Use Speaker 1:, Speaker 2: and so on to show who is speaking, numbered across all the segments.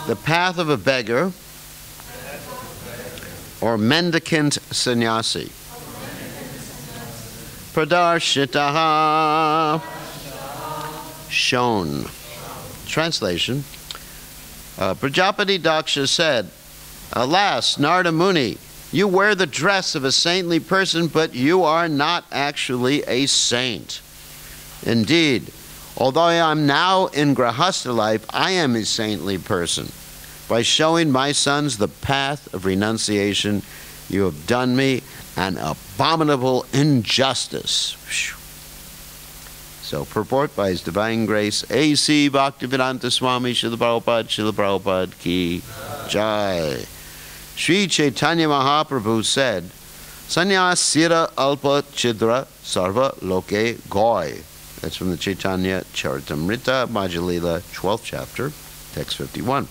Speaker 1: The path of a beggar or mendicant sanyasi. Pradarshitaha, shown. Translation. Prajapati Daksha said, "Alas, Narada Muni, you wear the dress of a saintly person, but you are not actually a saint. Indeed, although I am now in Grahastha life, I am a saintly person. By showing my sons the path of renunciation, you have done me an abominable injustice." So, purport by His Divine Grace, A.C. Bhaktivedanta Swami Srila Prabhupada Ki Jai. Sri Chaitanya Mahaprabhu said, "Sanyasira alpa chidra sarva loke goy." That's from the Chaitanya Charitamrita, Majjhīla, 12th chapter, text 51.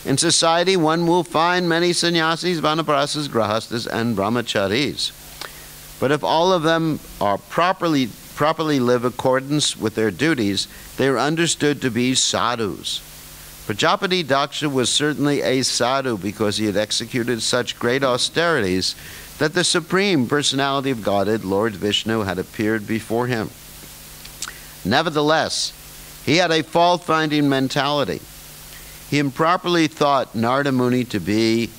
Speaker 1: In society, one will find many sannyasis, vanaprasthas, grahasthas, and brahmacharis. But if all of them are properly live accordance with their duties, they are understood to be sadhus. Prajapati Daksha was certainly a sadhu because he had executed such great austerities that the Supreme Personality of Godhead, Lord Vishnu, had appeared before him. Nevertheless, he had a fault-finding mentality. He improperly thought Narada Muni to be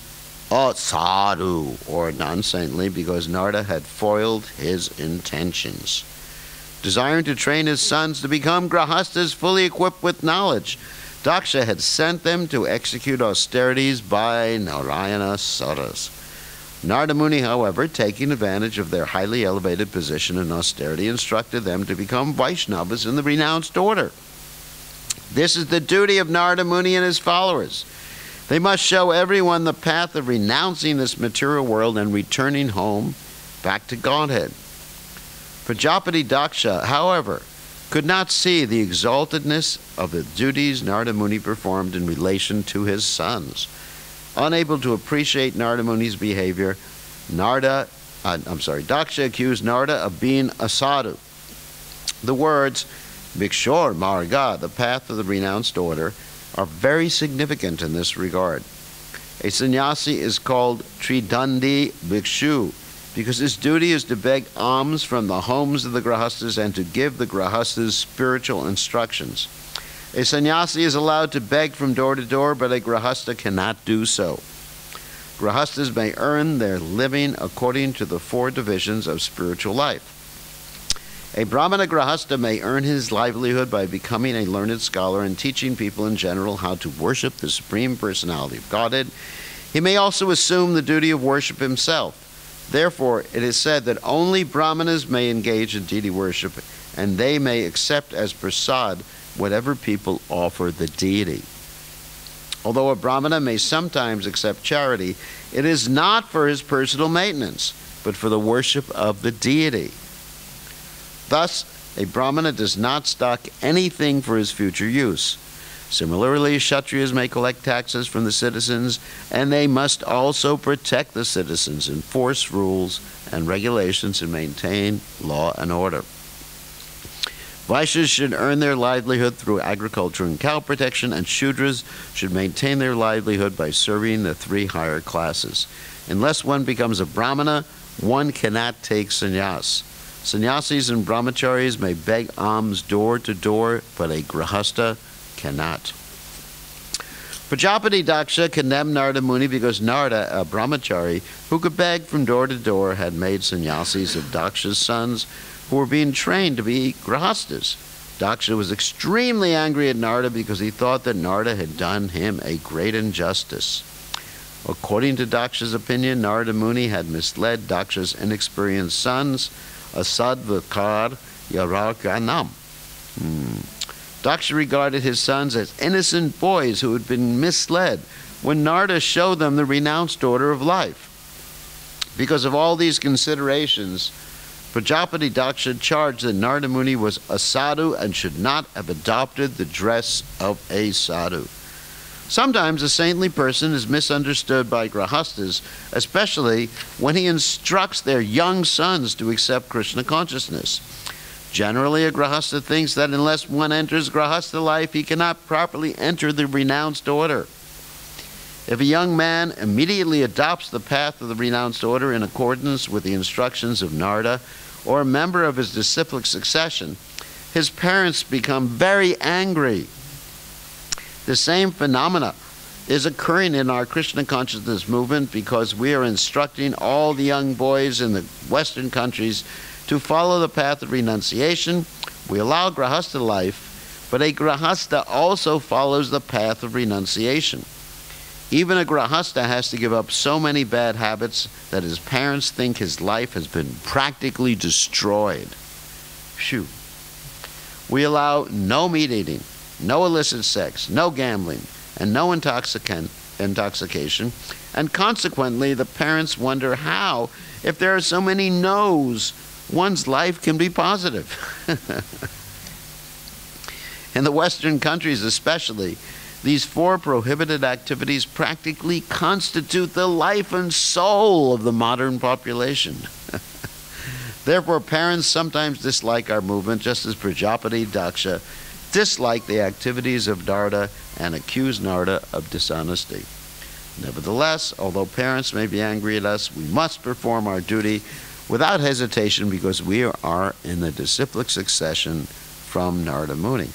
Speaker 1: a sadhu, or non-saintly, because Narada had foiled his intentions. Desiring to train his sons to become grahasthas fully equipped with knowledge, Daksha had sent them to execute austerities by Narayana Saras. Narada Muni, however, taking advantage of their highly elevated position in austerity, instructed them to become Vaishnavas in the renounced order. This is the duty of Narada Muni and his followers. They must show everyone the path of renouncing this material world and returning home back to Godhead. Prajapati Daksha, however, could not see the exaltedness of the duties Narada Muni performed in relation to his sons. Unable to appreciate Narada Muni's behavior, Daksha accused Narada of being a sadhu. The words Bhikshur Marga, the path of the renounced order, are very significant in this regard. A sannyasi is called Tridandi Bhikshu because his duty is to beg alms from the homes of the grahasthas and to give the grahasthas spiritual instructions. A sannyasi is allowed to beg from door to door, but a grahastha cannot do so. Grahasthas may earn their living according to the 4 divisions of spiritual life. A Brahmana Grahastha may earn his livelihood by becoming a learned scholar and teaching people in general how to worship the Supreme Personality of Godhead. He may also assume the duty of worship himself. Therefore, it is said that only Brahmanas may engage in deity worship, and they may accept as prasad whatever people offer the deity. Although a Brahmana may sometimes accept charity, it is not for his personal maintenance, but for the worship of the deity. Thus, a Brahmana does not stock anything for his future use. Similarly, Kshatriyas may collect taxes from the citizens, and they must also protect the citizens, enforce rules and regulations, and maintain law and order. Vaishyas should earn their livelihood through agriculture and cow protection, and Shudras should maintain their livelihood by serving the 3 higher classes. Unless one becomes a Brahmana, one cannot take sannyas. Sannyasis and brahmacharis may beg alms door to door, but a grahastha cannot. Prajapati Daksha condemned Narada Muni because Narada, a brahmachari who could beg from door to door, had made sannyasis of Daksha's sons who were being trained to be grahasthas. Daksha was extremely angry at Narada because he thought that Narada had done him a great injustice. According to Daksha's opinion, Narada Muni had misled Daksha's inexperienced sons, asadvakar yaraganam. Daksha regarded his sons as innocent boys who had been misled when Narada showed them the renounced order of life. Because of all these considerations, Prajapati Daksha charged that Narada Muni was a sadhu and should not have adopted the dress of a sadhu. Sometimes a saintly person is misunderstood by grahasthas, especially when he instructs their young sons to accept Krishna consciousness. Generally, a grahastha thinks that unless one enters grahastha life, he cannot properly enter the renounced order. If a young man immediately adopts the path of the renounced order in accordance with the instructions of Narada, or a member of his disciplic succession, his parents become very angry. The same phenomena is occurring in our Krishna consciousness movement because we are instructing all the young boys in the Western countries to follow the path of renunciation. We allow grahastha life, but a grahastha also follows the path of renunciation. Even a grahastha has to give up so many bad habits that his parents think his life has been practically destroyed. Phew. We allow no meat eating, no illicit sex, no gambling, and no intoxication, and consequently the parents wonder how, if there are so many no's, one's life can be positive. In the Western countries especially, these 4 prohibited activities practically constitute the life and soul of the modern population. Therefore, parents sometimes dislike our movement, just as Prajapati Daksha disliked the activities of Narada and accused Narada of dishonesty. Nevertheless, although parents may be angry at us, we must perform our duty without hesitation because we are in the disciplic succession from Narada Muni.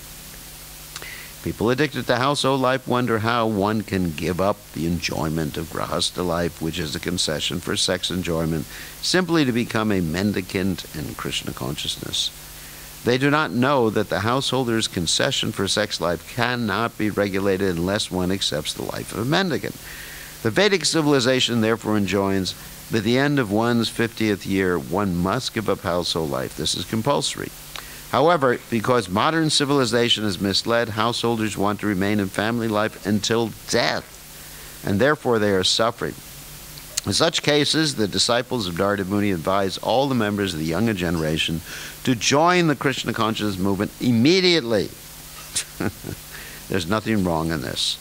Speaker 1: People addicted to household life wonder how one can give up the enjoyment of grahastha life, which is a concession for sex enjoyment, simply to become a mendicant in Krishna consciousness. They do not know that the householder's concession for sex life cannot be regulated unless one accepts the life of a mendicant. The Vedic civilization therefore enjoins that at the end of one's 50th year, one must give up household life. This is compulsory. However, because modern civilization is misled, householders want to remain in family life until death, and therefore they are suffering. In such cases, the disciples of Narada Muni advise all the members of the younger generation to join the Krishna consciousness movement immediately. There's nothing wrong in this.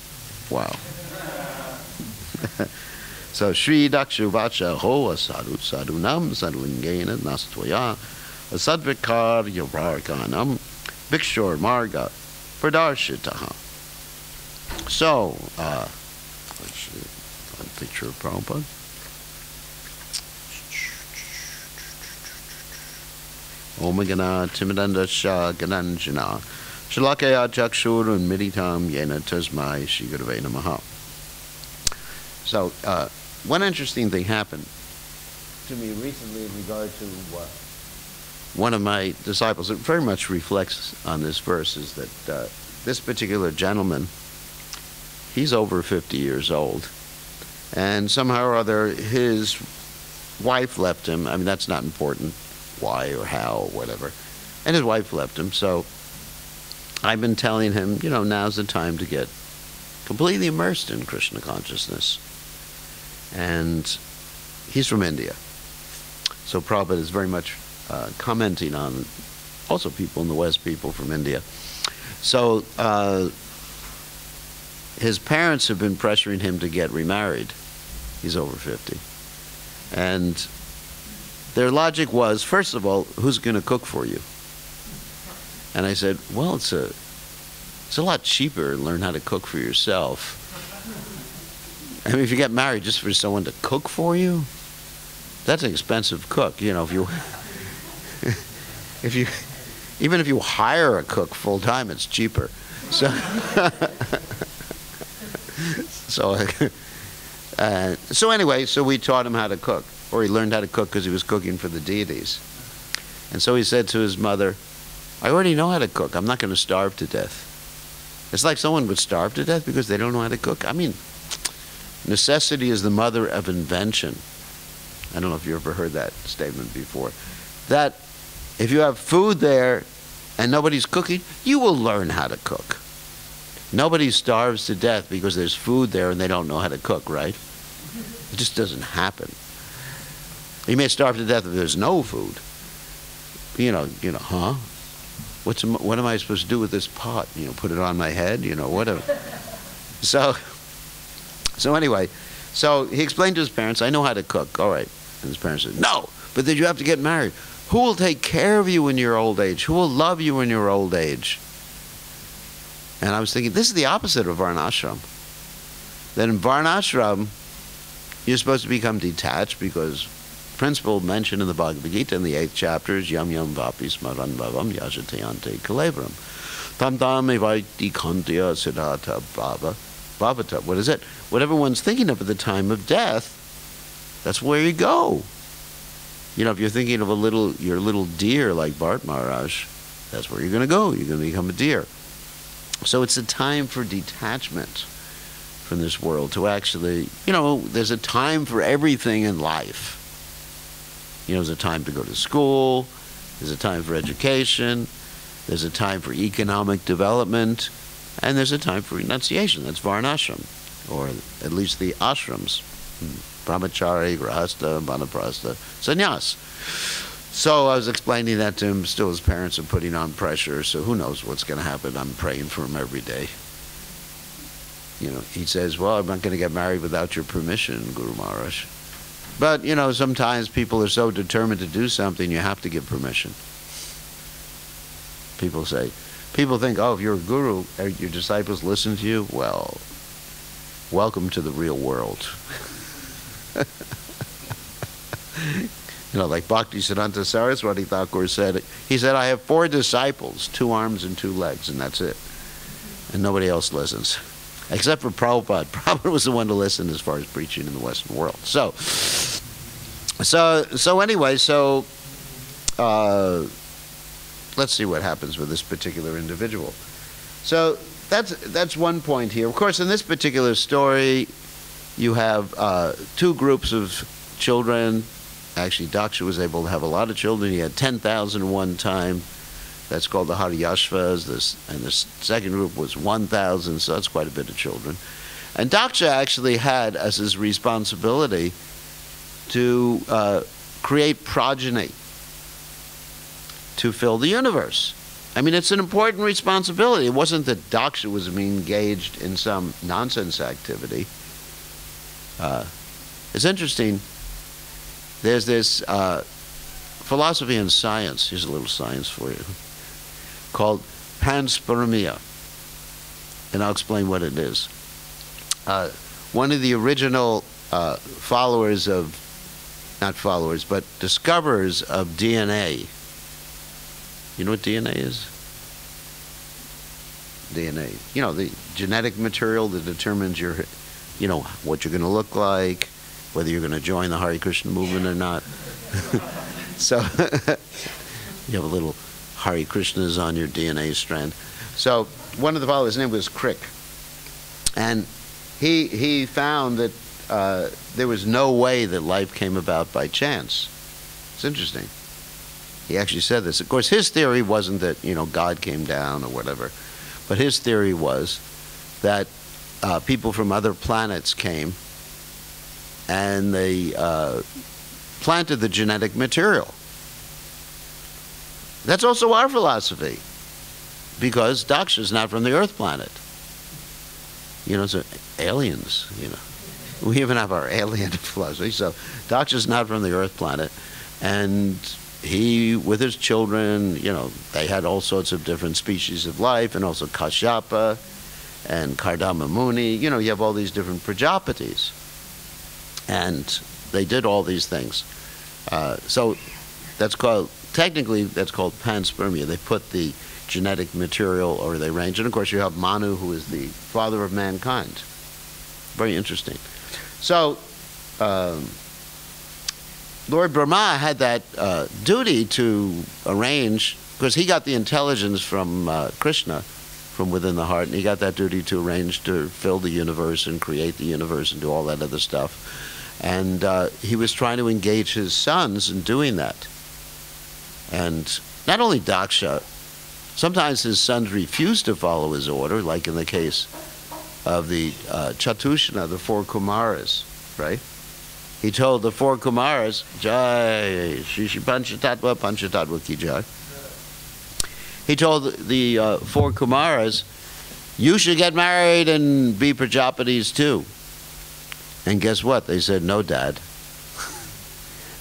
Speaker 1: Wow. So, Sri Dakshu Vacha Ho Asadu Sadunam Sadlingena Nastwaya Sadvikar Yavarganam Bhikshur Marga Pradarshitaha. So, a picture of Prabhupada. Omagana Timidanda Shah Gananjana Shalakaya Jakshur and Miditam Yena Tasmai Shigurave Namaha. So, one interesting thing happened to me recently in regard to one of my disciples. It very much reflects on this verse, is that this particular gentleman, he's over 50 years old, and somehow or other his wife left him. I mean, that's not important, why or how or whatever, and his wife left him. So I've been telling him, you know, now's the time to get completely immersed in Krishna consciousness. And he's from India, so Prabhupada is very much commenting on also people in the West, people from India. So his parents have been pressuring him to get remarried. He's over 50. And their logic was, first of all, who's going to cook for you? And I said, well, it's a lot cheaper to learn how to cook for yourself. I mean, if you get married just for someone to cook for you, that's an expensive cook. You know, even if you hire a cook full time, it's cheaper. So, so anyway, so we taught him how to cook, or he learned how to cook because he was cooking for the deities. And so he said to his mother, I already know how to cook. I'm not going to starve to death. It's like someone would starve to death because they don't know how to cook. I mean, necessity is the mother of invention. I don't know if you ever heard that statement before. That if you have food there and nobody's cooking, you will learn how to cook. Nobody starves to death because there's food there and they don't know how to cook, right? It just doesn't happen. You may starve to death if there's no food. You know, huh? What am I supposed to do with this pot? You know, put it on my head? You know, whatever. So anyway, so he explained to his parents, I know how to cook. All right. And his parents said, no, but then you have to get married. Who will take care of you in your old age? Who will love you in your old age? And I was thinking, this is the opposite of Varnashram. That in Varnashram, you're supposed to become detached because principle mentioned in the Bhagavad Gita in the 8th chapter is yam yam vapi smaran bhavam yajatayante kalevram. Tam tam evaiti kantya siddhata bhavata. What is it? Whatever one's thinking of at the time of death, that's where you go. You know, if you're thinking of your little deer like Bharat Maharaj, that's where you're going to go. You're going to become a deer. So it's a time for detachment from this world, to actually, you know, there's a time for everything in life. You know, there's a time to go to school, there's a time for education, there's a time for economic development, and there's a time for renunciation. That's Varnashram, or at least the ashrams. Brahmachari, Grahastha, Vanaprastha, Sannyas. So I was explaining that to him. Still, his parents are putting on pressure, so who knows what's going to happen. I'm praying for him every day. You know, he says, well, I'm not going to get married without your permission, Guru Maharaj. But, you know, sometimes people are so determined to do something, you have to give permission. People think, oh, if you're a guru, your disciples listen to you, well, welcome to the real world. You know, like Bhaktisiddhanta Saraswati Thakur said, he said, I have 4 disciples, 2 arms and 2 legs, and that's it. And nobody else listens. Except for Prabhupada. Prabhupada was the one to listen as far as preaching in the Western world. So anyway, let's see what happens with this particular individual. So that's one point here. Of course, in this particular story, you have 2 groups of children. Actually, Daksha was able to have a lot of children. He had 10,000 at one time. That's called the Haryashvas. And the second group was 1,000, so that's quite a bit of children. And Daksha actually had as his responsibility to create progeny to fill the universe. I mean, it's an important responsibility. It wasn't that Daksha was engaged in some nonsense activity. It's interesting. There's this philosophy and science, here's a little science for you, called panspermia. And I'll explain what it is. One of the original followers of, not followers, but discoverers of DNA. You know what DNA is? DNA. You know, the genetic material that determines your, you know, what you're going to look like, whether you're going to join the Hare Krishna movement or not. So you have a little Hare Krishnas on your DNA strand. So one of the followers, his name was Crick. And he found that there was no way that life came about by chance. It's interesting. He actually said this. Of course, his theory wasn't that, you know, God came down or whatever. But his theory was that people from other planets came and they planted the genetic material. That's also our philosophy, because Daksha is not from the Earth planet. You know, so aliens, you know. We even have our alien philosophy. So Daksha is not from the Earth planet, and he, with his children, you know, they had all sorts of different species of life, and also Kashyapa and Kardama Muni. You know, you have all these different Prajapatis. And they did all these things. So that's called, technically, that's called panspermia. They put the genetic material, or they arrange. And of course, you have Manu, who is the father of mankind. Very interesting. So Lord Brahma had that duty to arrange, because he got the intelligence from Krishna, from within the heart, and he got that duty to arrange to fill the universe and create the universe and do all that other stuff. And he was trying to engage his sons in doing that. And not only Daksha, sometimes his sons refused to follow his order, like in the case of the Chatushna, the 4 Kumaras, right? He told the 4 Kumaras, Jai, Shishi Panchatatva Ki Jai. He told the 4 Kumaras, you should get married and be Prajapatis too. And guess what? They said, no, Dad.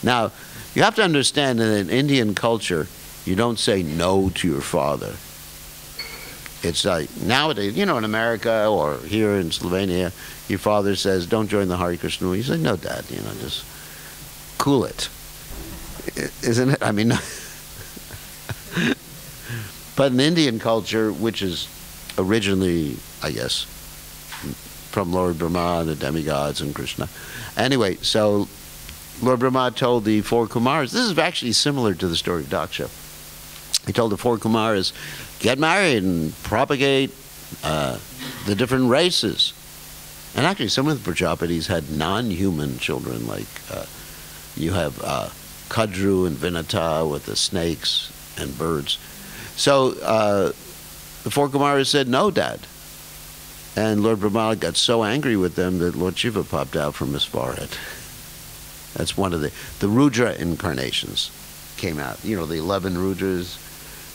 Speaker 1: Now, You have to understand that in Indian culture, you don't say no to your father. It's like nowadays, you know, in America or here in Slovenia, your father says, don't join the Hare Krishna movement. You say, no, Dad, you know, just cool it. Isn't it? I mean, but in Indian culture, which is originally, I guess, from Lord Brahma and the demigods and Krishna. Anyway, so Lord Brahma told the 4 Kumaras, this is actually similar to the story of Daksha. He told the 4 Kumaras, get married and propagate the different races. And actually, some of the Prajapatis had non-human children, like you have Kadru and Vinata with the snakes and birds. So the 4 Kumaras said, no, Dad. And Lord Brahma got so angry with them that Lord Shiva popped out from his forehead. That's one of the Rudra incarnations came out. You know, the 11 Rudras,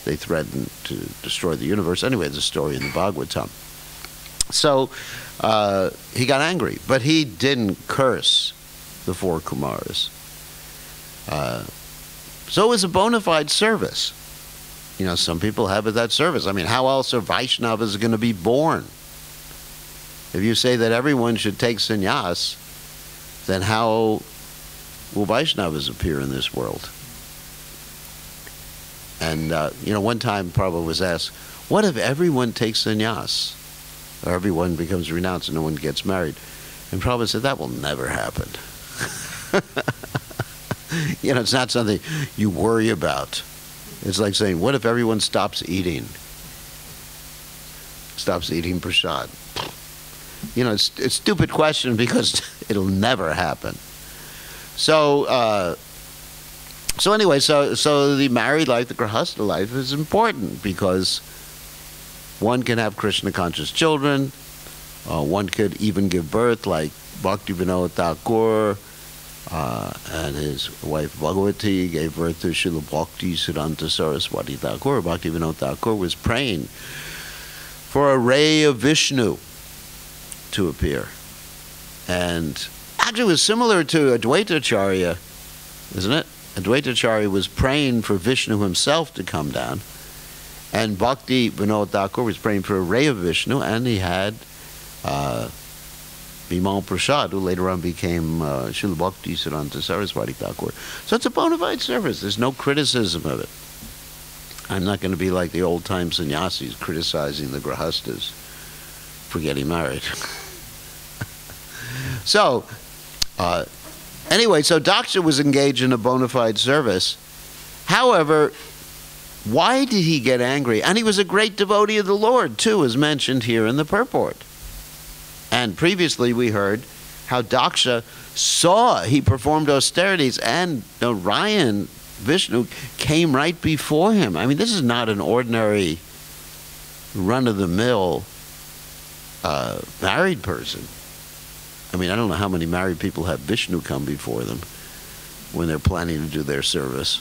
Speaker 1: they threatened to destroy the universe. Anyway, there's a story in the Bhagavatam. So he got angry, but he didn't curse the 4 Kumaras. So it was a bona fide service. You know, some people have it that service. I mean, how else are Vaishnavas going to be born? If you say that everyone should take sannyas, then how will Vaishnavas appear in this world? And, you know, one time Prabhupada was asked, what if everyone takes sannyas? Or everyone becomes renounced and no one gets married? And Prabhupada said, that will never happen. You know, it's not something you worry about. It's like saying, what if everyone stops eating prasad? You know, it's a stupid question because it'll never happen. So, so anyway, so the married life, the grahastha life is important because one can have Krishna conscious children. One could even give birth, like Bhakti Vinod Thakur and his wife Bhagavati gave birth to Srila Bhakti Siddhanta Saraswati Thakur. Bhakti Vinod Thakur was praying for a ray of Vishnu to appear. And actually it was similar to Advaitacharya, isn't it? Advaitacharya was praying for Vishnu himself to come down. And Bhakti Vinod Thakur was praying for a ray of Vishnu, and he had Bimal Prasad, who later on became Srila Bhakti Siddhanta Saraswati Thakur. So it's a bona fide service. There's no criticism of it. I'm not going to be like the old-time sannyasis criticizing the grahastas for getting married. So, anyway, so Daksha was engaged in a bona fide service. However, why did he get angry? And he was a great devotee of the Lord, too, as mentioned here in the purport. And previously we heard how Daksha saw, he performed austerities, and Narayan, Vishnu, came right before him. I mean, this is not an ordinary run-of-the-mill married person. I mean, I don't know how many married people have Vishnu come before them when they're planning to do their service.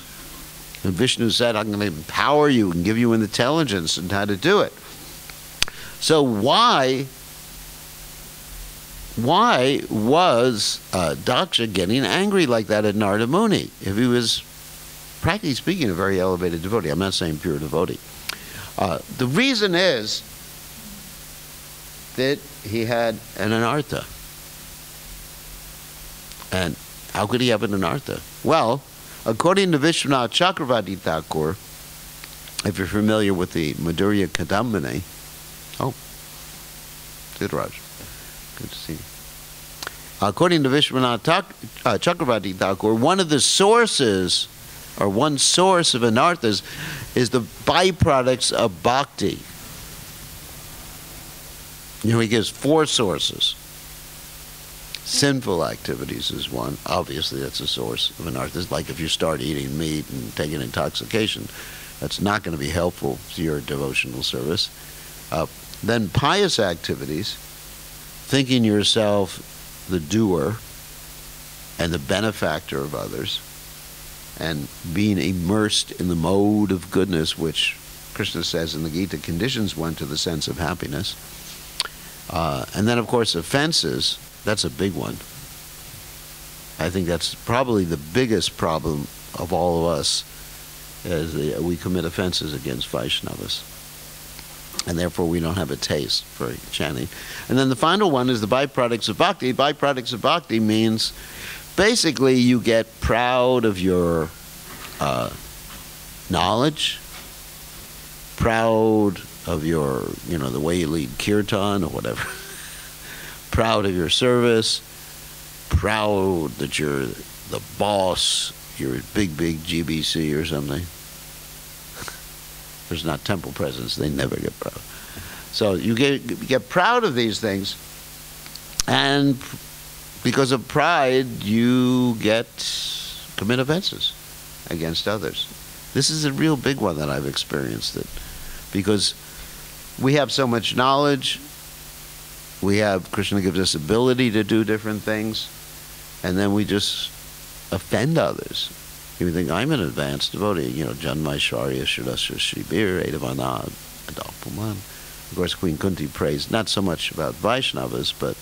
Speaker 1: And Vishnu said, I'm going to empower you and give you intelligence and how to do it. So why was Daksha getting angry like that at Narada Muni if he was, practically speaking, a very elevated devotee? I'm not saying pure devotee. The reason is that he had an anartha. And how could he have an anartha? Well, according to Vishwanath Chakravarti Thakur, if you're familiar with the Madhurya Kadambini, oh, Siddharaj, good to see you. According to Vishwanath Chakravarti Thakur, one of the sources, or one source of anarthas, is the byproducts of bhakti. You know, he gives 4 sources. Sinful activities is one. Obviously, that's a source of anarthas. Like if you start eating meat and taking intoxication, that's not going to be helpful to your devotional service. Then pious activities, thinking yourself the doer and the benefactor of others, and being immersed in the mode of goodness, which Krishna says in the Gita conditions one to the sense of happiness. And then, of course, offenses. That's a big one. I think that's probably the biggest problem of all of us is we commit offenses against Vaishnavas. And therefore we don't have a taste for chanting. And then the final one is the byproducts of bhakti. Byproducts of bhakti means basically you get proud of your knowledge, proud of your, the way you lead kirtan or whatever, proud of your service, proud that you're the boss, you're a big GBC or something. There's not temple presence, they never get proud. So you get proud of these things, and because of pride, you commit offenses against others. This is a real big one that I've experienced, because we have so much knowledge, Krishna gives us ability to do different things, and then we just offend others. You think, I'm an advanced devotee, Janmai Sharya Shadasya Shribir Edavanad Adapuman. Of course, Queen Kunti prays not so much about Vaishnavas, but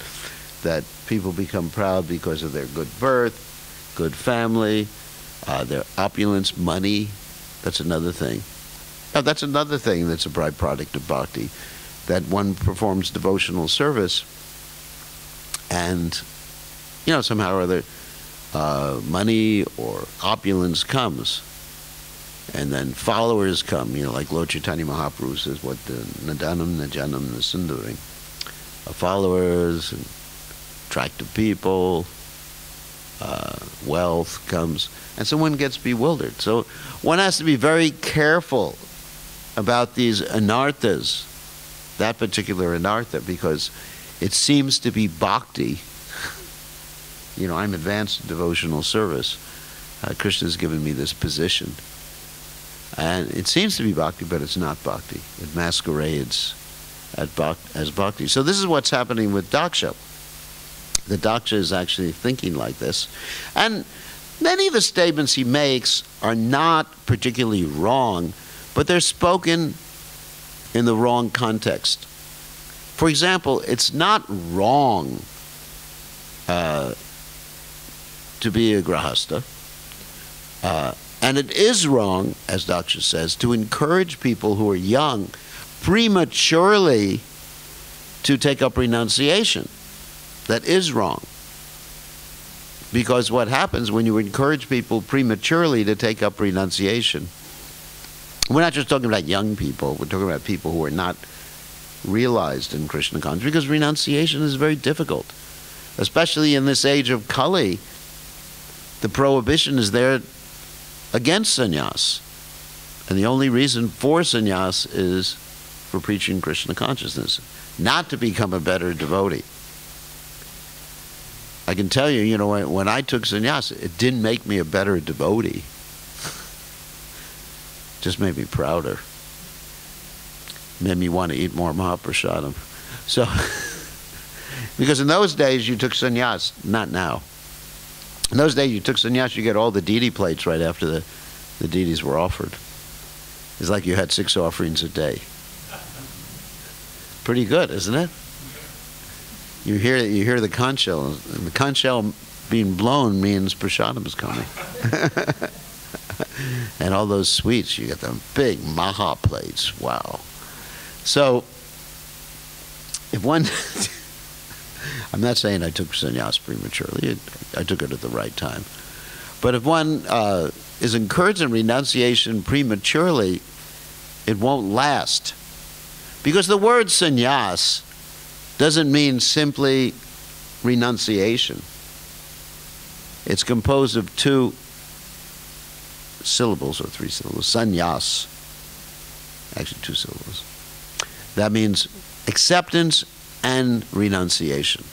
Speaker 1: that people become proud because of their good birth, good family, their opulence, money. That's another thing. Now, that's another thing that's a byproduct of bhakti, that one performs devotional service, and, somehow or other, money or opulence comes, and then followers come, like Lord Chaitanya Mahaprabhu says, what the nadanam, najanam, nasundaring, followers, and attractive people, wealth comes, and so one gets bewildered. So one has to be very careful about these anarthas, that particular anartha, because it seems to be bhakti. I'm advanced in devotional service. Krishna has given me this position. And it seems to be bhakti, but it's not bhakti. It masquerades as bhakti. So this is what's happening with Daksha. The Daksha is actually thinking like this. And many of the statements he makes are not particularly wrong, but they're spoken in the wrong context. For example, it's not wrong to be a grahasta, and it is wrong, as Daksha says, to encourage people who are young prematurely to take up renunciation. That is wrong. Because what happens when you encourage people prematurely to take up renunciation, we're not just talking about young people, we're talking about people who are not realized in Krishna consciousness, because renunciation is very difficult. Especially in this age of Kali, the prohibition is there against sannyas. And the only reason for sannyas is for preaching Krishna consciousness, not to become a better devotee. I can tell you, when I took sannyas, it didn't make me a better devotee. It just made me prouder. Made me want to eat more Mahaprasadam. So, because in those days you took sannyas, not now. In those days you took sannyas, you get all the deity plates right after the deities were offered. It's like you had 6 offerings a day. Pretty good, isn't it? You hear the conch shell, and the conch shell being blown means prasadam is coming. And all those sweets, you get them big maha plates. Wow. So, if one, I'm not saying I took sannyas prematurely, I took it at the right time. But if one is encouraged in renunciation prematurely, it won't last. Because the word sannyas doesn't mean simply renunciation. It's composed of 2 syllables or 3 syllables. Sannyas. Actually 2 syllables. That means acceptance and renunciation.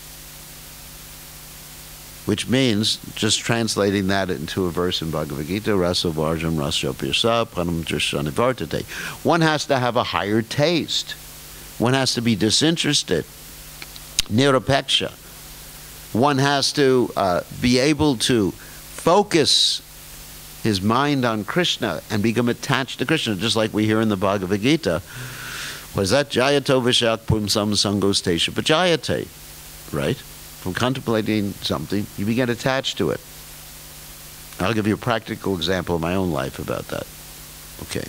Speaker 1: Which means, just translating that into a verse in Bhagavad Gita, Rasa Varjam Rasya Pirsa Pranam Drishanivartate. One has to have a higher taste. One has to be disinterested. Nirapeksha. One has to be able to focus his mind on Krishna and become attached to Krishna, just like we hear in the Bhagavad Gita. What is that? Jayato Vishak Pumsam Sangos Tesha Pajayate. Right? From contemplating something, you become attached to it. I'll give you a practical example of my own life about that. Okay.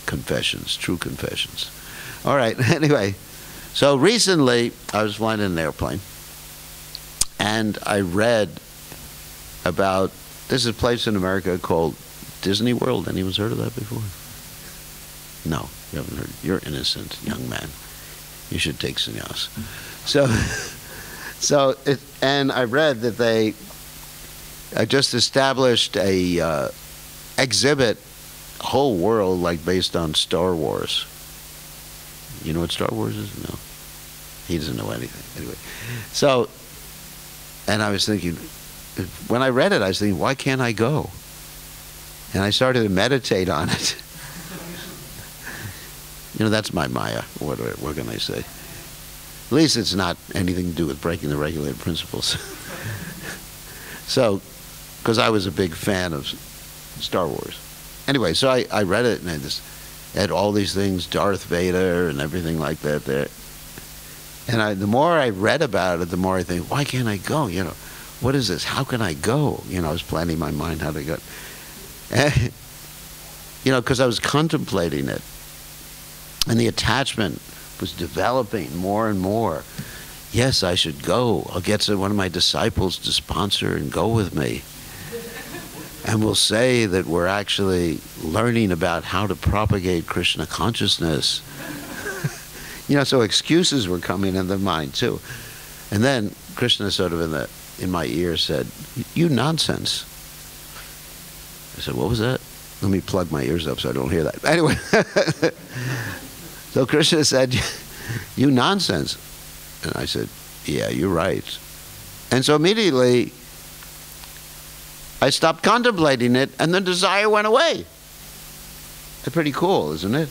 Speaker 1: Confessions, true confessions. All right, anyway. So recently, I was flying in an airplane, and I read about, there's a place in America called Disney World. Anyone's heard of that before? No, you haven't heard. You're innocent, young man. You should take sannyas. And I read that they just established a exhibit, whole world, like based on Star Wars. You know what Star Wars is? No. He doesn't know anything. Anyway. So, and I was thinking, when I read it, I was thinking, why can't I go? And I started to meditate on it. You know, that's my Maya. What can I say? At least it's not anything to do with breaking the regulated principles. So, because I was a big fan of Star Wars. Anyway, so I read it, and it had all these things, Darth Vader and everything like that there. And the more I read about it, the more I think, why can't I go? You know, what is this? How can I go? You know, I was planning my mind how to go. You know, because I was contemplating it. And the attachment was developing more and more. Yes, I should go. I'll get one of my disciples to sponsor and go with me. And we'll say that we're actually learning about how to propagate Krishna consciousness. You know, so excuses were coming into mind too. And then Krishna sort of in my ear said, "You nonsense." I said, "What was that?" Let me plug my ears up so I don't hear that. Anyway, so Krishna said, "You nonsense." And I said, "Yeah, you're right." And so immediately I stopped contemplating it, and the desire went away. It's pretty cool, isn't it?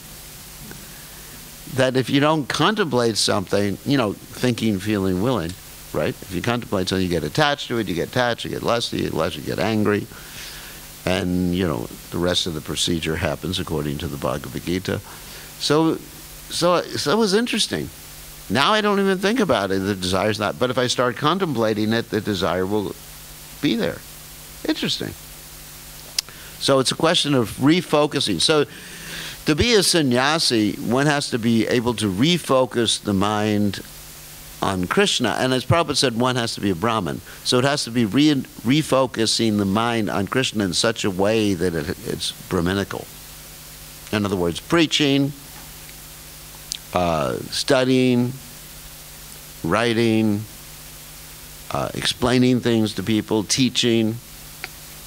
Speaker 1: That if you don't contemplate something, you know, thinking, feeling, willing, right? If you contemplate something, you get attached to it, you get attached, you get lusty, you get angry. And, you know, the rest of the procedure happens according to the Bhagavad Gita. So it was interesting. Now I don't even think about it. The desire's not. But if I start contemplating it, the desire will be there. Interesting. So it's a question of refocusing. So to be a sannyasi, one has to be able to refocus the mind on Krishna. And as Prabhupada said, one has to be a Brahmin. So it has to be refocusing the mind on Krishna in such a way that it's Brahminical. In other words, preaching, studying, writing, explaining things to people, teaching,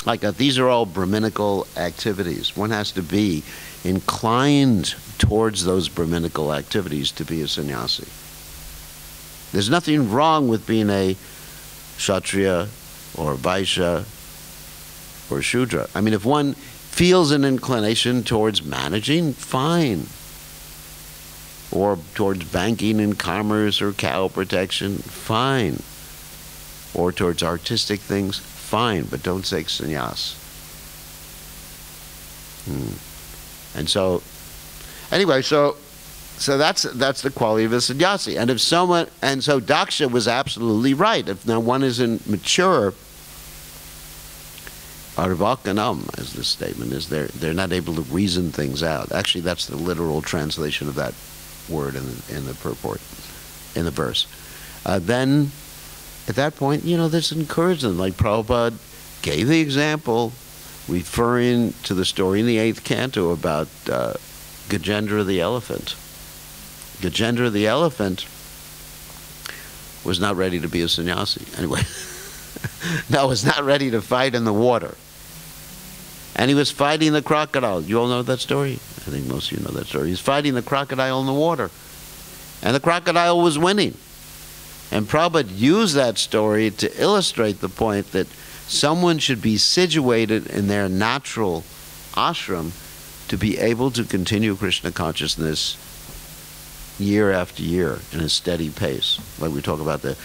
Speaker 1: like that. These are all Brahminical activities. One has to be inclined towards those Brahminical activities to be a sannyasi. There's nothing wrong with being a Kshatriya or Vaishya or Shudra. I mean, if one feels an inclination towards managing, fine. Or towards banking and commerce or cow protection, fine. Or towards artistic things, fine, but don't take sannyas. And so, anyway, so that's the quality of a sannyasi. And if someone, and so Daksha was absolutely right. If now one isn't mature, arvakanam, as this statement is, they're not able to reason things out. Actually, that's the literal translation of that word in the purport, in the verse. Then, at that point, you know, there's encouragement. Like Prabhupada gave the example, referring to the story in the 8th canto about Gajendra the elephant. Gajendra the elephant was not ready to be a sannyasi. Anyway, no, was not ready to fight in the water. And he was fighting the crocodile. You all know that story? I think most of you know that story. He's fighting the crocodile in the water. And the crocodile was winning. And Prabhupada used that story to illustrate the point that someone should be situated in their natural ashram to be able to continue Krishna consciousness year after year in a steady pace. Like we talk about the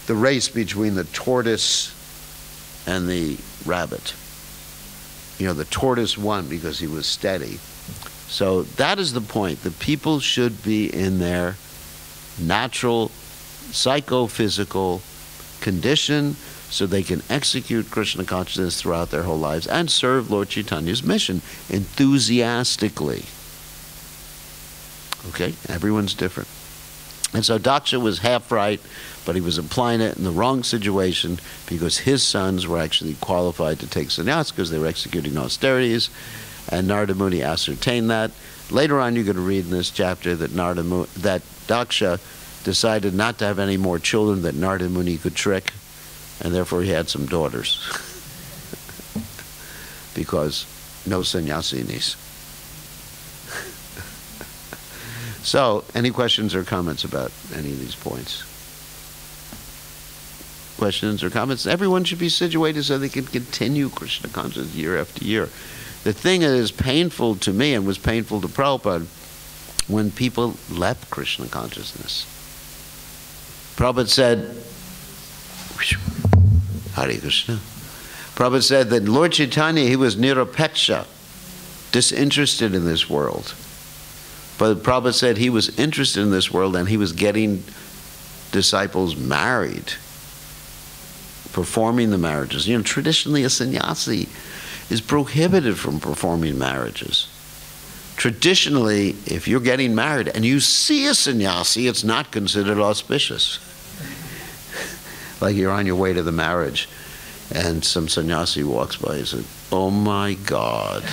Speaker 1: race between the tortoise and the rabbit. You know, the tortoise won because he was steady. So that is the point. The people should be in their natural psychophysical condition so they can execute Krishna consciousness throughout their whole lives and serve Lord Chaitanya's mission enthusiastically. Okay? Everyone's different. And so Daksha was half right, but he was applying it in the wrong situation because his sons were actually qualified to take sannyas because they were executing austerities, and Narada Muni ascertained that. Later on, you're going to read in this chapter that that Daksha decided not to have any more children that Narada Muni could trick, and therefore he had some daughters. Because no sannyasinis. So, any questions or comments about any of these points? Questions or comments? Everyone should be situated so they can continue Krishna consciousness year after year. The thing that is painful to me and was painful to Prabhupada when people left Krishna consciousness. Prabhupada said, Hare Krishna. Prabhupada said that Lord Chaitanya, he was nirapeksha, disinterested in this world. But Prabhupada said he was interested in this world and he was getting disciples married, performing the marriages. You know, traditionally a sannyasi is prohibited from performing marriages. Traditionally, if you're getting married and you see a sannyasi, it's not considered auspicious. Like you're on your way to the marriage and some sannyasi walks by and says, oh my God,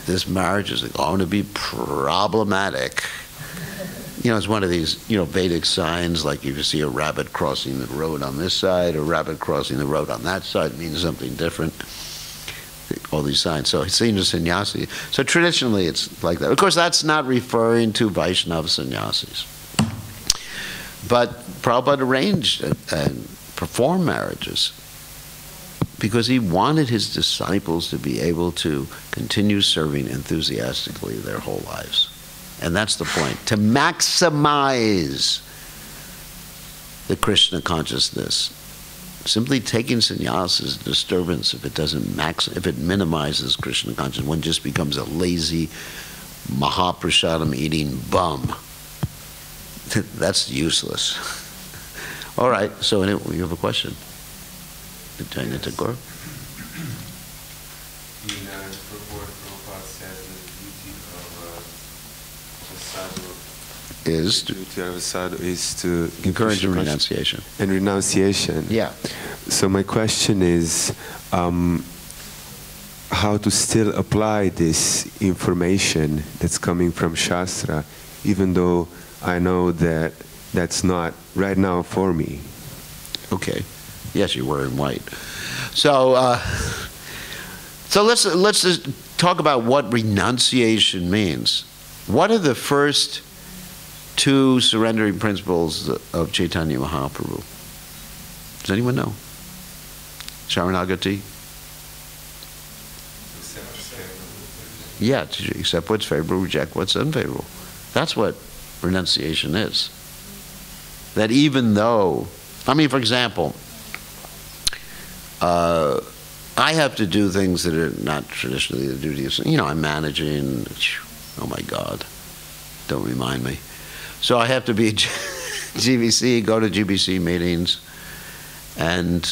Speaker 1: this marriage is going to be problematic. You know, it's one of these, you know, Vedic signs, like if you see a rabbit crossing the road on this side, or a rabbit crossing the road on that side, it means something different. All these signs. So, seen as sannyasi. So traditionally it's like that. Of course, that's not referring to Vaishnava sannyasis. But Prabhupada arranged and performed marriages because he wanted his disciples to be able to continue serving enthusiastically their whole lives. And that's the point, to maximize the Krishna consciousness. Simply taking sannyas is a disturbance if it doesn't if it minimizes Krishna consciousness. One just becomes a lazy Mahaprasadam eating bum. That's useless. All right, so you have a question? Chaitanya Thakur? Is
Speaker 2: to
Speaker 1: encourage renunciation.
Speaker 2: And renunciation.
Speaker 1: Yeah.
Speaker 2: So my question is, how to still apply this information that's coming from Shastra, even though I know that that's not right now for me.
Speaker 1: Okay. Yes, you're wearing white. So, so let's just talk about what renunciation means. What are the first two surrendering principles of Chaitanya Mahaprabhu? Does anyone know? Sharanagati? Yeah, to accept what's favorable, reject what's unfavorable. That's what renunciation is. That even though, I mean, for example, I have to do things that are not traditionally the duty of, you know, I'm managing, oh my God, don't remind me. So I have to be GBC, go to GBC meetings, and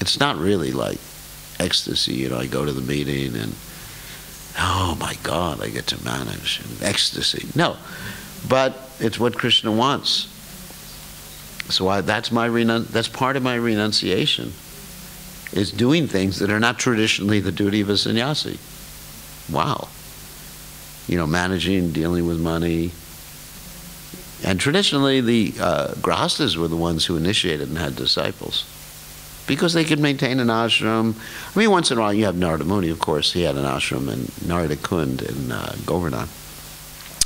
Speaker 1: it's not really like ecstasy, you know, I go to the meeting and, oh my God, I get to manage, and ecstasy. No, but it's what Krishna wants. So that's part of my renunciation, is doing things that are not traditionally the duty of a sannyasi. Wow. You know, managing, dealing with money. And traditionally, the grahastas were the ones who initiated and had disciples, because they could maintain an ashram. I mean, once in a while, you have Narada Muni, of course. He had an ashram in Narada Kund in Govardhan.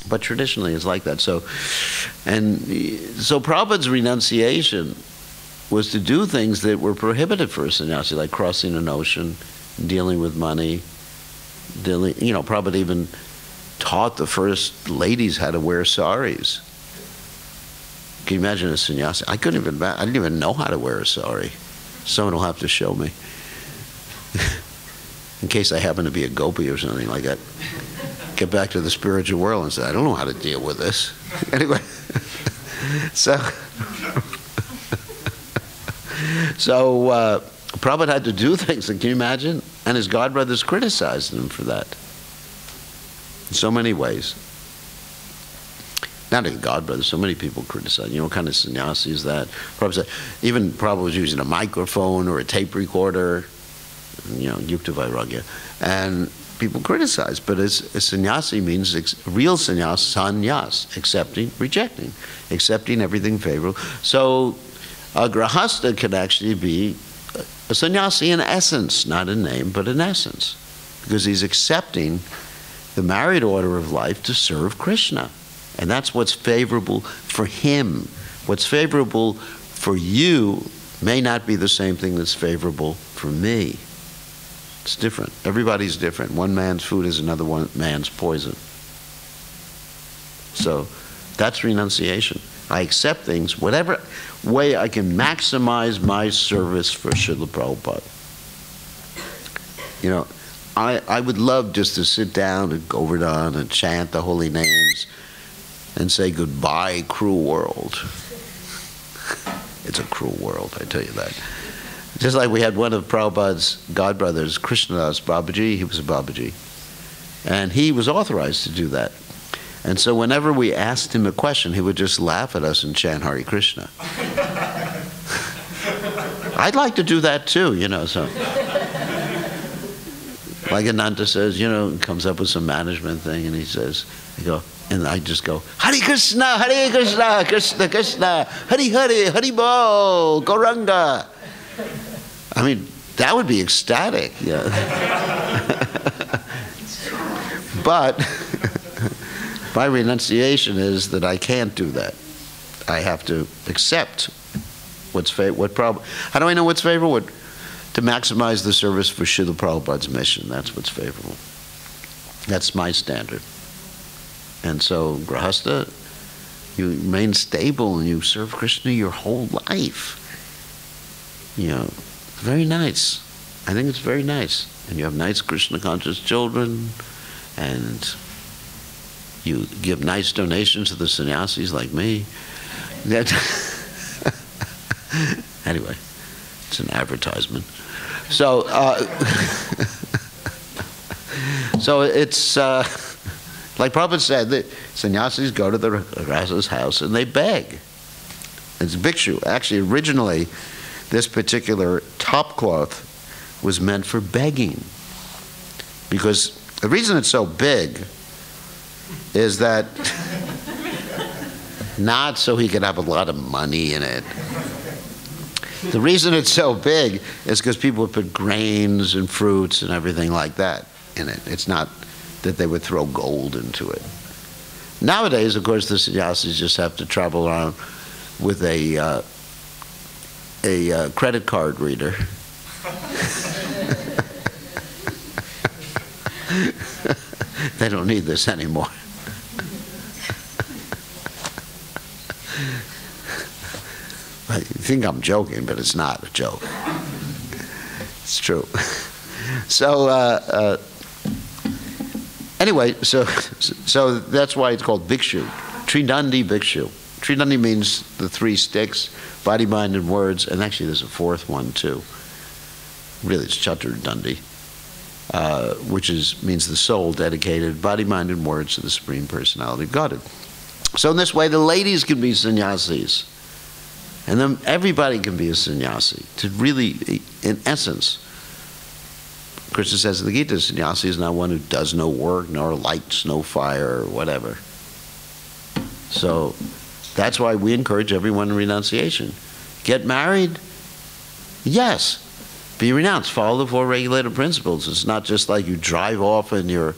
Speaker 1: But traditionally, it's like that. So Prabhupada's renunciation was to do things that were prohibited for a sannyasi, like crossing an ocean, dealing with money, you know, Prabhupada even taught the first ladies how to wear saris. Can you imagine a sannyasi? I didn't even know how to wear a sari. Someone will have to show me. In case I happen to be a gopi or something like that. Get back to the spiritual world and say, I don't know how to deal with this. Anyway. So Prabhupada had to do things, can you imagine? And his godbrothers criticized him for that. In so many ways. Not even godbrothers, so many people criticize. You know what kind of sannyasi is that? Prabhupada said, even Prabhupada was using a microphone or a tape recorder, you know, yukta vairagya. And people criticize, but a sannyasi means real sannyas, accepting, rejecting, accepting everything favorable. So a grahastha can actually be a sannyasi in essence, not in name, but in essence, because he's accepting the married order of life to serve Krishna. And that's what's favorable for him. What's favorable for you may not be the same thing that's favorable for me. It's different. Everybody's different. One man's food is another man's poison. So that's renunciation. I accept things, whatever way I can maximize my service for Srila Prabhupada. You know, I would love just to sit down at Govardhan and chant the holy names and say, goodbye, cruel world. It's a cruel world, I tell you that. Just like we had one of Prabhupada's godbrothers, Krishnadas Babaji, he was a Babaji. And he was authorized to do that. And so whenever we asked him a question, he would just laugh at us and chant Hare Krishna. I'd like to do that too, you know, so. Like Ananta says, you know, comes up with some management thing and he says, and I just go, Hare Krishna, Krishna Krishna, Hare Hare, Hare Bol, Gauranga. I mean, that would be ecstatic. Yeah. But my renunciation is that I can't do that. I have to accept what's favorable. How do I know what's favorable? To maximize the service for Srila Prabhupada's mission. That's what's favorable. That's my standard. And so, Grahastha, you remain stable and you serve Krishna your whole life. You know, very nice. I think it's very nice. And you have nice Krishna conscious children, and you give nice donations to the sannyasis like me. Anyway, it's an advertisement. So, so it's like Prabhupada said, the sannyasis go to the Rasa's house and they beg. It's bhikshu. Actually, originally, this particular top cloth was meant for begging. Because the reason it's so big is that not so he could have a lot of money in it. The reason it's so big is because people would put grains and fruits and everything like that in it. It's not that they would throw gold into it. Nowadays, of course, the sannyasis just have to travel around with a credit card reader. They don't need this anymore. I think I'm joking, but it's not a joke. It's true. So anyway, so that's why it's called bhikshu, Tridandi bhikshu. Tridandi means the three sticks, body, mind, and words, and actually there's a fourth one too. Really, it's Chaturdandi, which means the soul dedicated, body, mind, and words to the Supreme Personality of Godhead. So in this way, the ladies can be sannyasis. And then everybody can be a sannyasi. To really, in essence, Krishna says in the Gita, sannyasi is not one who does no work, nor lights no fire, or whatever. So that's why we encourage everyone in renunciation. Get married? Yes. Be renounced. Follow the four regulated principles. It's not just like you drive off in your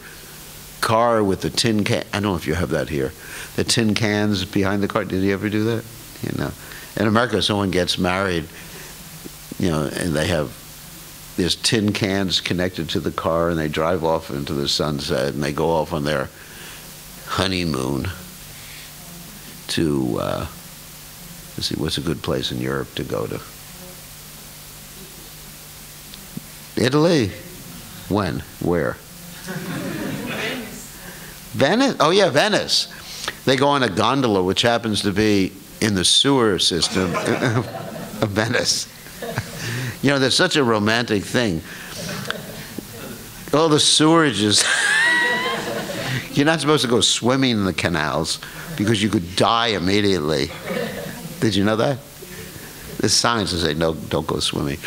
Speaker 1: car with the tin can. I don't know if you have that here. The tin cans behind the car. Did you ever do that? You know. In America, someone gets married, you know, and they have these tin cans connected to the car, and they drive off into the sunset, and they go off on their honeymoon to, let's see, what's a good place in Europe to go to? Italy? When? Where? Venice. Oh yeah, Venice. They go on a gondola, which happens to be in the sewer system of Venice. You know, there's such a romantic thing. All the sewages. You're not supposed to go swimming in the canals because you could die immediately. Did you know that? There's signs that say, no, don't go swimming.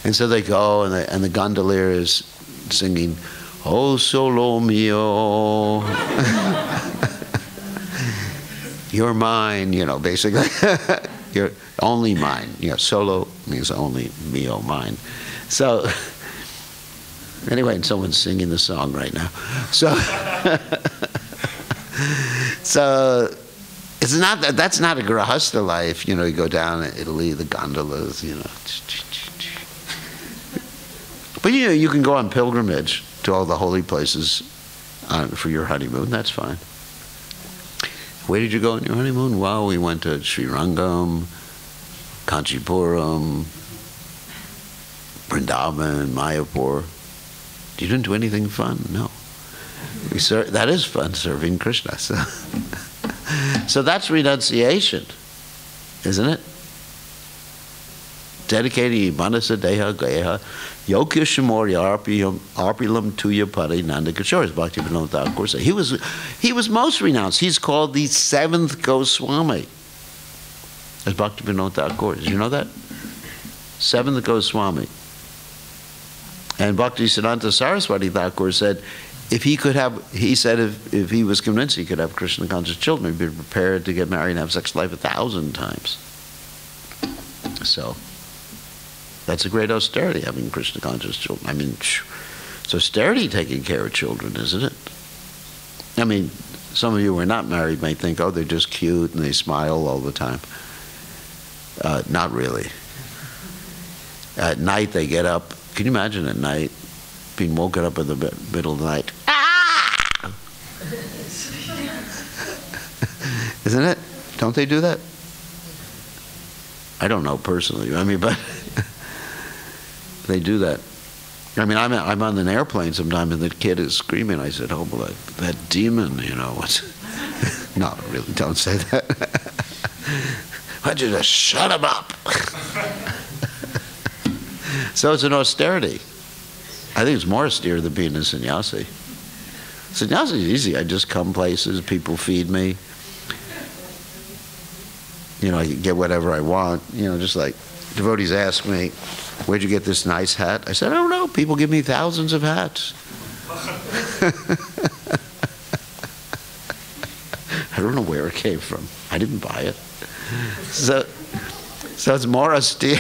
Speaker 1: And so they go, and the gondolier is singing, "Oh, solo mio." You're mine, you know, basically. You're only mine. You know, solo means only, mio, mine. So, anyway, and someone's singing the song right now. So, so it's not that's not a grahasta life. You know, you go down in Italy, the gondolas, you know. But you know, you can go on pilgrimage to all the holy places for your honeymoon. That's fine. Where did you go on your honeymoon? Well, we went to Sri Rangam, Kanchipuram, Vrindavan, Mayapur. You didn't do anything fun? No. That is fun, serving Krishna. So that's renunciation, isn't it? Dedicating manasa deha geha yokya shamorya arpilam tuya pari nanda kishore, as Bhaktivinoda Thakur said. He was most renounced. He's called the seventh Goswami, as Bhaktivinoda Thakur. Did you know that? Seventh Goswami. And Bhaktisiddhanta Saraswati Thakur said, if he could have, he said if he was convinced he could have Krishna conscious children, he'd be prepared to get married and have sex life 1,000 times. So that's a great austerity, having Krishna conscious children. I mean, it's austerity taking care of children, isn't it? I mean, some of you who are not married may think, oh, they're just cute and they smile all the time. Not really. At night they get up. Can you imagine at night being woken up in the middle of the night? Ah! Isn't it? Don't they do that? I don't know personally. I mean, but they do that. I mean, I'm on an airplane sometimes and the kid is screaming. I said, oh, well, that demon, you know. No, really, don't say that. Why don't you just shut him up? So it's an austerity. I think it's more austere than being a sannyasi. Sannyasi is easy. I just come places, people feed me. You know, I can get whatever I want. You know, just like devotees ask me, where'd you get this nice hat? I said, I don't know. People give me thousands of hats. I don't know where it came from. I didn't buy it. So it's more austere.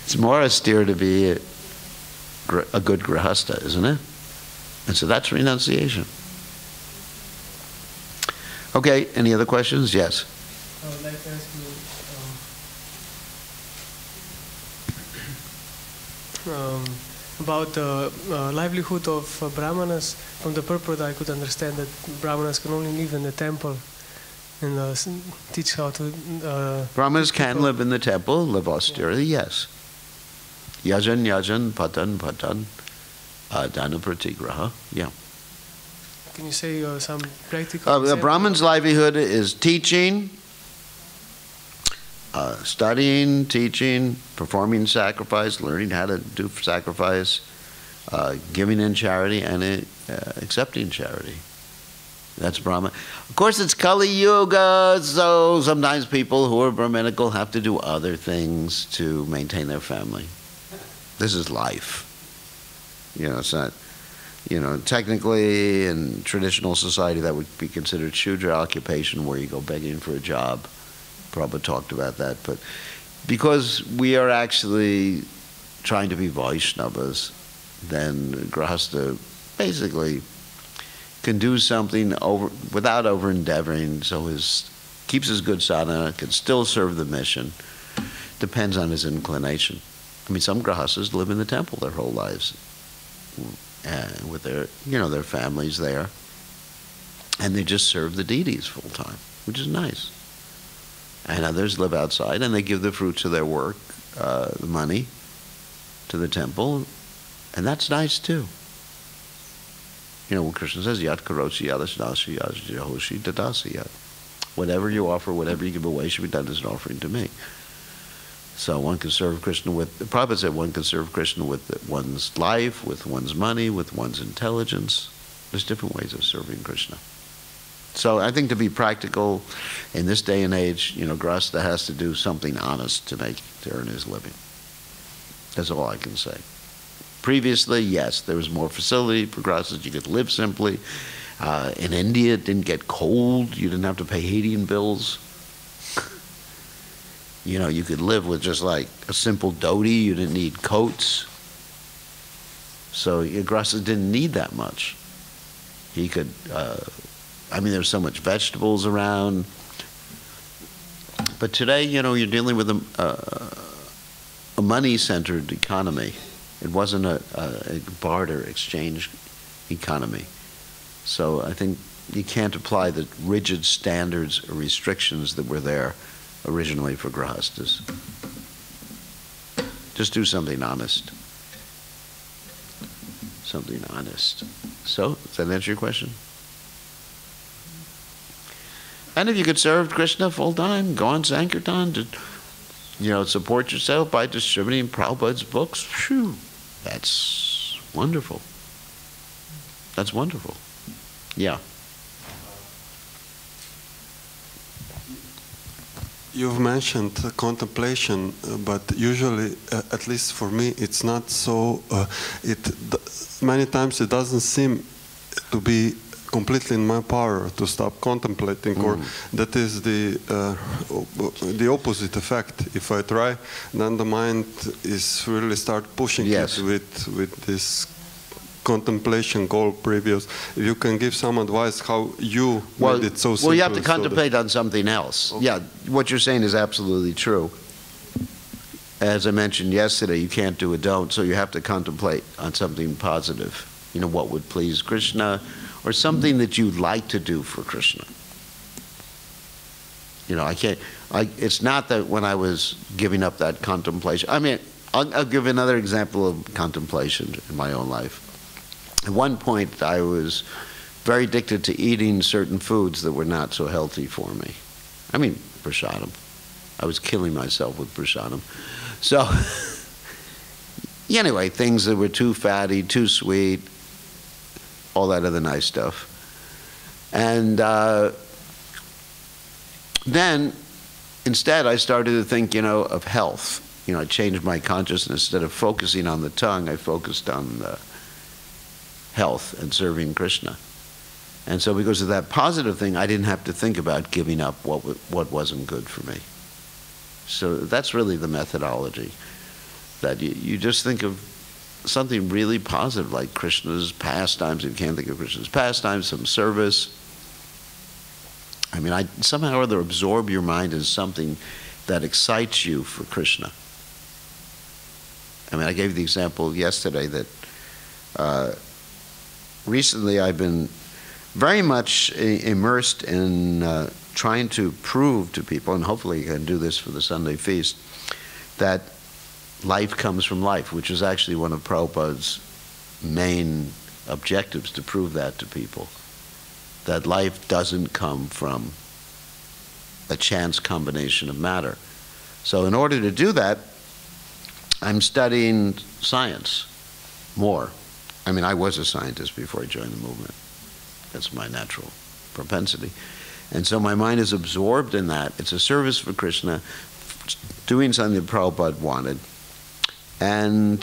Speaker 1: It's more austere to be a good grahasta, isn't it? And so that's renunciation. Okay, any other questions? Yes.
Speaker 3: I would like to ask you about the livelihood of brahmanas. From the purport, I could understand that brahmanas can only live in the temple and teach how to...
Speaker 1: Brahmanas can live in the temple, live austerely, yes. Yajan, patan, dana pratigraha, yeah.
Speaker 3: Can you say some practical
Speaker 1: The Brahman's livelihood is teaching, studying, teaching, performing sacrifice, learning how to do sacrifice, giving in charity, and accepting charity. That's Brahman. Of course, it's Kali Yuga, so sometimes people who are Brahminical have to do other things to maintain their family. This is life. You know, it's not, you know, technically in traditional society that would be considered Shudra occupation where you go begging for a job. Prabhupada talked about that. But because we are actually trying to be Vaishnavas, then Grahasta basically can do something without over-endeavoring, so keeps his good sadhana, can still serve the mission. Depends on his inclination. I mean, some grahastas live in the temple their whole lives, with their families there, and they just serve the deities full time, which is nice. And others live outside, and they give the fruits of their work, the money, to the temple, and that's nice too. You know, when Krishna says, Yat karosi yadasnasi yad jahoshi dadasi yad. Whatever you offer, whatever you give away should be done as an offering to me. So one can serve Krishna with, the Prabhupada said one can serve Krishna with one's life, with one's money, with one's intelligence. There's different ways of serving Krishna. So I think to be practical in this day and age, you know, Grahastha has to do something honest to earn his living. That's all I can say. Previously, yes, there was more facility for Grahasthas. You could live simply. In India, it didn't get cold. You didn't have to pay heating bills. You know, you could live with just like a simple dhoti. You didn't need coats. So Grahastha didn't need that much. He could, I mean, there's so much vegetables around. But today, you know, you're dealing with a money-centered economy. It wasn't a barter exchange economy. So I think you can't apply the rigid standards or restrictions that were there originally for Grahasthas. Just do something honest. Something honest. So, does that answer your question? And if you could serve Krishna full time, go on Sankirtan, to, you know, support yourself by distributing Prabhupada's books, phew, that's wonderful. That's wonderful. Yeah.
Speaker 4: You've mentioned contemplation, but usually, at least for me, it's not so. Many times it doesn't seem to be completely in my power to stop contemplating, or that is the opposite effect. If I try, then the mind is really start pushing it with this contemplation goal previous. If you can give some advice how you made it so simple.
Speaker 1: Well, you have to contemplate on something else. Okay. Yeah, what you're saying is absolutely true. As I mentioned yesterday, you can't do a don't, so you have to contemplate on something positive. You know, what would please Krishna, or something that you'd like to do for Krishna. You know, it's not that when I was giving up that contemplation, I mean, I'll give another example of contemplation in my own life. At one point, I was very addicted to eating certain foods that were not so healthy for me. I mean, prasadam. I was killing myself with prasadam. So, anyway, things that were too fatty, too sweet, all that other nice stuff. And then, instead, I started to think, you know, of health. You know, I changed my consciousness. Instead of focusing on the tongue, I focused on health and serving Krishna. And so because of that positive thing, I didn't have to think about giving up what wasn't good for me. So that's really the methodology, that you just think of something really positive, like Krishna's pastimes. If you can't think of Krishna's pastimes, some service. I mean, somehow or other absorb your mind as something that excites you for Krishna. I mean, I gave the example yesterday that recently I've been very much immersed in trying to prove to people, and hopefully I can do this for the Sunday feast, that life comes from life, which is actually one of Prabhupada's main objectives, to prove that to people, that life doesn't come from a chance combination of matter. So in order to do that, I'm studying science more. I mean, I was a scientist before I joined the movement. That's my natural propensity. And so my mind is absorbed in that. It's a service for Krishna, doing something that Prabhupada wanted. And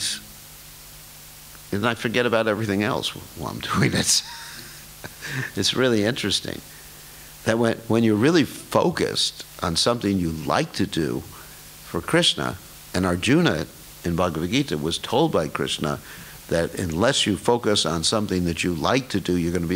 Speaker 1: I forget about everything else while I'm doing it. It's really interesting that when you're really focused on something you like to do for Krishna, and Arjuna in Bhagavad Gita was told by Krishna that unless you focus on something that you like to do, you're going to